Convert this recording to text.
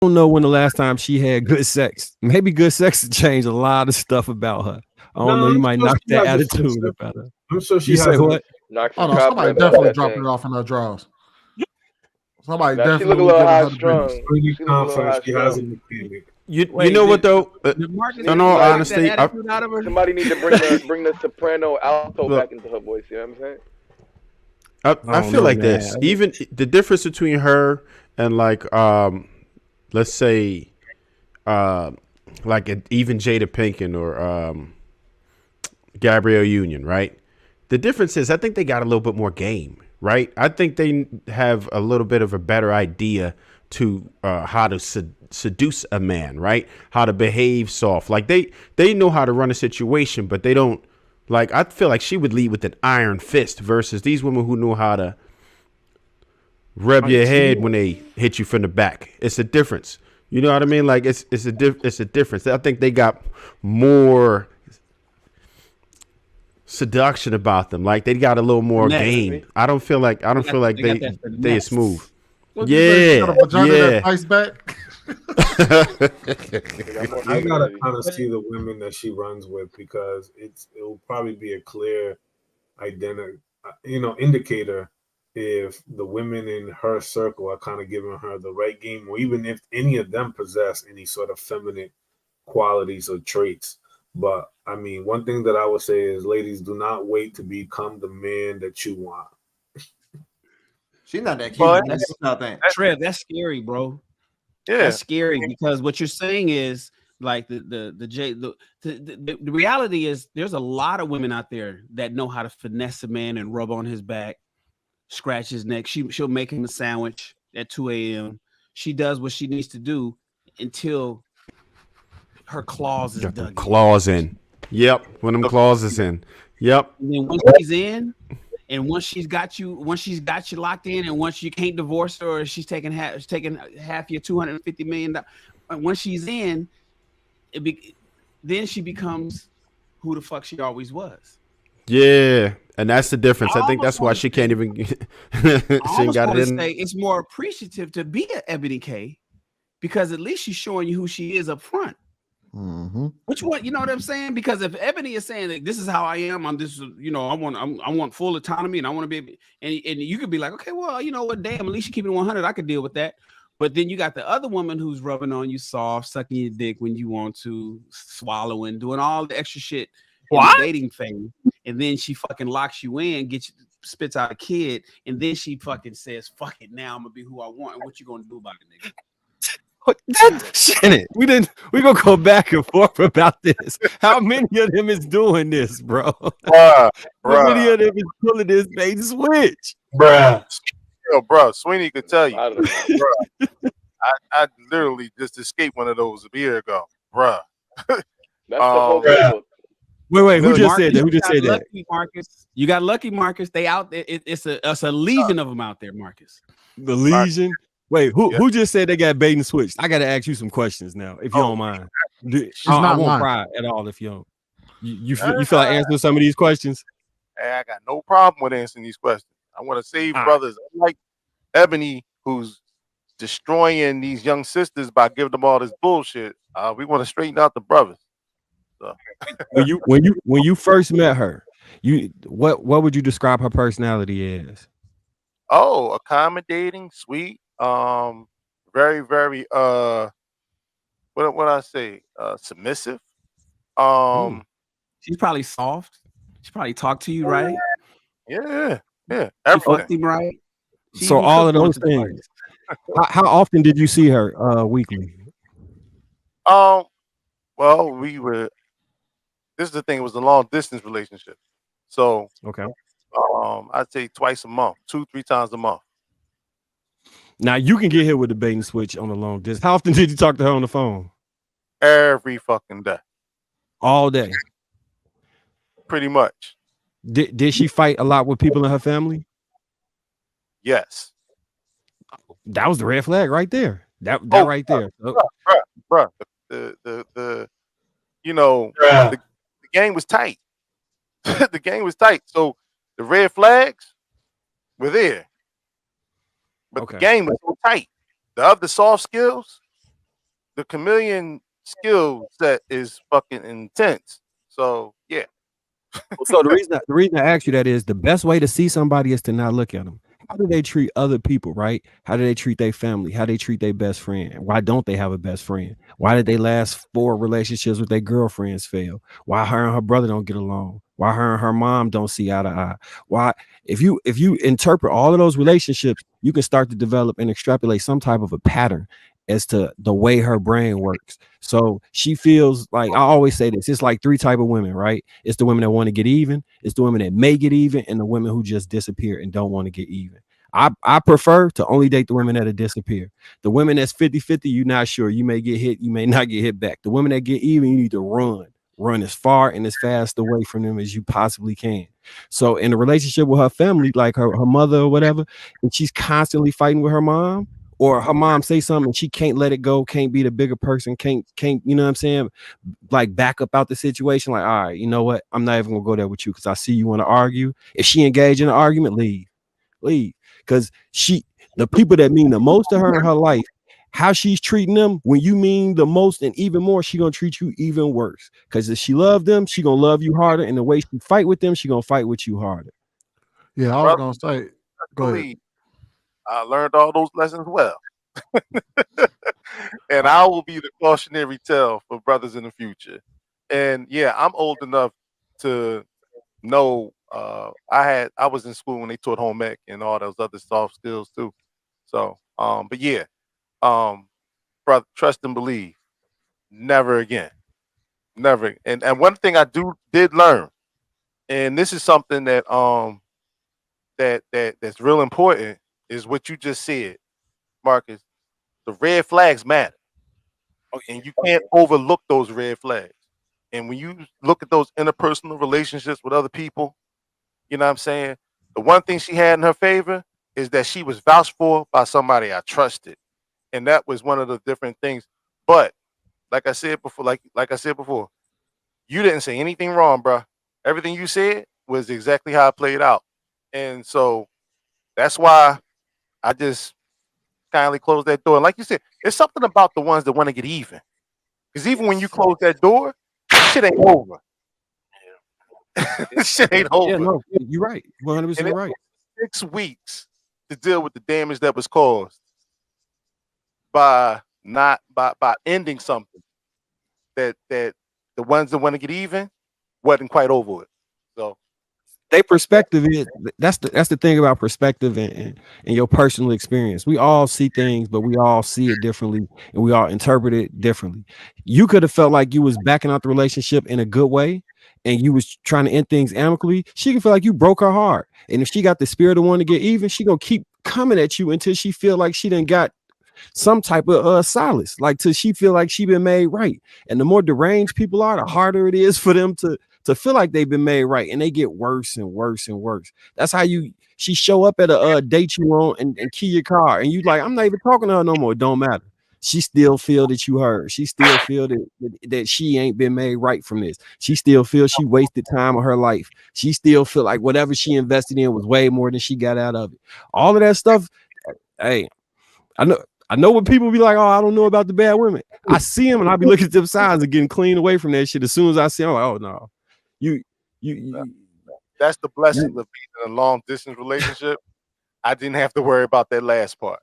don't know when the last time she had good sex. Maybe good sex changed a lot of stuff about her. I don't know. No, You I'm might sure knock she that has a attitude few. about her. I'm sure she You say has a what? Knock Oh some no, somebody confidence out definitely that dropping thing. it off in her drawers. Somebody Now she look a definitely little giving high her the business. strung. pretty She look a little confident high she has a strung. mechanic. You Wait, know what though? did Marcus Need In all somebody, knock that honesty, attitude out of her? somebody need to bring the soprano alto look, back into her voice. You know what I'm saying? I I don't feel know, like man. this. Even the difference between her and like let's say even Jada Pinkett or Gabrielle Union, right? The difference is I think they got a little bit more game, right? I think they have a little bit of a better idea to how to seduce a man, right? How to behave soft. Like they know how to run a situation, but they don't like. I feel like she would lead with an iron fist versus these women who know how to rub your head when they hit you from the back. It's a difference. You know what I mean? Like it's a difference. I think they got more seduction about them. Like they got a little more game. I don't feel like they are smooth. What you say? She got a vagina that Yeah. fights back. I gotta kind of see the women that she runs with because it'll probably be a clear indicator if the women in her circle are kind of giving her the right game, or even if any of them possess any sort of feminine qualities or traits. But I mean, one thing that I would say is, ladies, do not wait to become the man that you want. She's not that cute. Well, That's not that. Trev, that's scary, bro. yeah. That's scary because what you're saying is like the reality is there's a lot of women out there that know how to finesse a man and rub on his back, scratch his neck. She'll make him a sandwich at 2 a.m. She does what she needs to do until her claws is dug. Claws in. Yep. When them claws is in. Yep. And then once she's in, and once she's got you locked in, and once you can't divorce her, or she's taking half your $250 million. Once she's in, then she becomes who the fuck she always was. Yeah. And that's the difference. I think that's why she can't even she ain't got it in. Say it's more appreciative to be an Ebony K because at least she's showing you who she is up front. Mm-hmm. Which one, you know what I'm saying? Because if Ebony is saying that this is how I am, I'm this, I want full autonomy, and I want to be, and you could be like, okay, well, you know what, damn, at least you keep it 100, I could deal with that. But then you got the other woman who's rubbing on you soft, sucking your dick when you want to, swallowing, doing all the extra shit in the dating phase, and then she fucking locks you in, spits out a kid, and then she fucking says, "Fuck it, now I'm gonna be who I want." And what you gonna do about it, nigga? Shannon, we gonna go back and forth about this. How many of them is doing this, bro? How many of them is pulling this bait and switch? Bruh. Yo, bro, Sweeney could tell you. I don't know. I literally just escaped one of those a year ago, bruh. That's the whole playbook. Wait, who just Marcus, said that? Who just said that? Lucky, Marcus. You got lucky, Marcus. They out there. It's a legion of them out there, Marcus. The legion. Wait, who just said they got bait and switched? I got to ask you some questions now, if you don't mind. I won't cry at all if you don't. You feel like answering some of these questions? Hey, I got no problem with answering these questions. I want to save brothers like Ebony, who's destroying these young sisters by giving them all this bullshit. We want to straighten out the brothers. So. when you first met her, what would you describe her personality as? Oh, accommodating, sweet, very, very what I say? Submissive. She's probably soft. She probably talked to you right. Yeah. She Everything. fucked him right. So all of those things. How often did you see her weekly? Well, we were. This is the thing. It was a long distance relationship, so okay. I'd say twice a month, 2-3 times a month. Now you can get hit with the bait and switch on the long distance. How often did you talk to her on the phone? Every fucking day. All day. Pretty much. Did she fight a lot with people in her family? Yes. That was the red flag right there. That right there. Bruh. The game was tight. The game was tight. So the red flags were there. But the game was so tight. The other soft skills, the chameleon skill set is fucking intense. So yeah. So the reason I ask you that is the best way to see somebody is to not look at them. How do they treat other people, right? How do they treat their family? How do they treat their best friend? Why don't they have a best friend? Why did they last 4 relationships with their girlfriends fail? Why her and her brother don't get along? Why her and her mom don't see eye to eye? Why, if you interpret all of those relationships, you can start to develop and extrapolate some type of a pattern as to the way her brain works. So she feels like, I always say this, it's like 3 type of women, right? It's the women that want to get even, it's the women that may get even, and the women who just disappear and don't want to get even. I prefer to only date the women that disappear. The women that's 50-50, you're not sure. You may get hit, you may not get hit back. The women that get even, you need to run as far and as fast away from them as you possibly can. So in a relationship with her family, like her mother or whatever, and she's constantly fighting with her mom, or her mom say something and she can't let it go, can't be the bigger person, can't, you know what I'm saying? Like back up out the situation. Like, all right, you know what? I'm not even gonna go there with you because I see you want to argue. If she engaged in an argument, leave. Because the people that mean the most to her in her life, how she's treating them, when you mean the most and even more, she gonna treat you even worse. Because if she loved them, she gonna love you harder. And the way she fight with them, she gonna fight with you harder. Yeah, I was gonna say, go ahead. I learned all those lessons well. And I will be the cautionary tale for brothers in the future. And yeah, I'm old enough to know I was in school when they taught home ec and all those other soft skills too. So but yeah, brother, trust and believe. Never again. Never. And one thing I did learn, and this is something that that's real important, is what you just said, Marcus. The red flags matter. And you can't overlook those red flags. And when you look at those interpersonal relationships with other people, you know what I'm saying? The one thing she had in her favor is that she was vouched for by somebody I trusted. And that was one of the different things. But like I said before, you didn't say anything wrong, bro. Everything you said was exactly how it played out. And so that's why I just kindly closed that door. And like you said, it's something about the ones that want to get even. Because even when you close that door, shit ain't over. Shit ain't over. Yeah, no, you're right. 100% right. 6 weeks to deal with the damage that was caused by ending something that the ones that want to get even wasn't quite over with. So they perspective is that's the thing about perspective and your personal experience. We all see things, but we all see it differently and we all interpret it differently. You could have felt like you was backing out the relationship in a good way and you was trying to end things amicably. She can feel like you broke her heart. And if she got the spirit of wanting to get even, she gonna keep coming at you until she feel like she done got some type of solace, like till she feel like she been made right. And the more deranged people are, the harder it is for them to feel like they've been made right, and they get worse and worse and worse. That's how she show up at a date you on and key your car, and you like, I'm not even talking to her no more. It don't matter. She still feel that you heard. She still feel that she ain't been made right from this. She still feels she wasted time of her life. She still feel like whatever she invested in was way more than she got out of it. All of that stuff. Hey, I know when people be like, oh, I don't know about the bad women. I see them and I be looking at them signs and getting clean away from that shit. As soon as I see them, I'm like, oh no. You that's the blessing of being in a long distance relationship. I didn't have to worry about that last part.